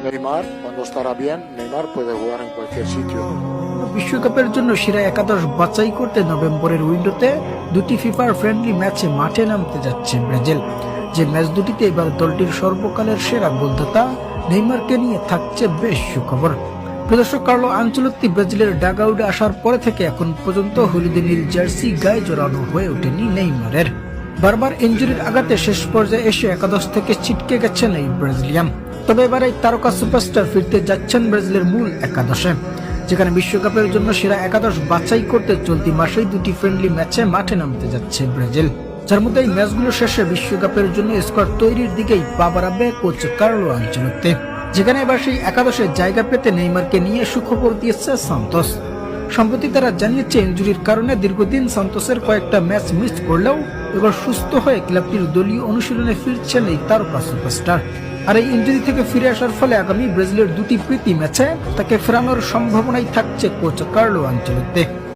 Neymar, cuando estará bien, Neymar puede jugar en cualquier sitio. বিশ্বকাপের জন্য সেরা একাদশ বাছাই করতে নভেম্বরের উইন্ডোতে দুটি ফিফার ফ্রেন্ডলি ম্যাচে মাঠে নামতে যাচ্ছে ব্রাজিল। যে ম্যাচ দুটিতে এবার দলটির সর্বকালের সেরা গোলদাতা নেইমারকে নিয়ে থাকছে বেশ সুখবর। প্রদর্শক কার্লো আনচেলত্তি ব্রাজিলের ডাগআউটে আসার পরে থেকে এখন পর্যন্ত হলুদ নীল জার্সি গায়ে জড়ানো হয়ে ওঠেনি নেইমারের। বারবার ইনজুরির আঘাতে শেষ পর্যায়ে এসে একাদশ থেকে ছিটকে গেছেন এই ব্রাজিলিয়ান। তবে এবার এই তারকা সুপারস্টার ফিরতে যাচ্ছেন ব্রাজিলের মূল একাদশে, যেখানে বিশ্বকাপের জন্য সেরা একাদশ বাছাই করতে চলতি মাসেই দুটি ফ্রেন্ডলি ম্যাচে মাঠে নামতে যাচ্ছে ব্রাজিল, যার মধ্যে এই ম্যাচগুলো শেষে বিশ্বকাপের জন্য স্কোয়াড তৈরির দিকেই পা বাড়াবে কোচ কার্লো আনচেলত্তি, যেখানে এবার সেই একাদশে জায়গা পেতে নেইমারকে নিয়ে সুখবর দিয়েছে সান্তোস। সম্প্রতি তারা জানিয়েছে ইনজুরির কারণে দীর্ঘদিন সান্তোসের কয়েকটা ম্যাচ মিস করলেও এবার সুস্থ হয়ে ক্লাবটির দলীয় অনুশীলনে ফিরছেন এই তারকা সুপারস্টার। আর এই ইনজুরি থেকে ফিরে আসার ফলে আগামী ব্রাজিলের দুটি প্রীতি ম্যাচে তাকে ফেরানোর সম্ভাবনাই থাকছে কোচ কার্লো আনচেলত্তি।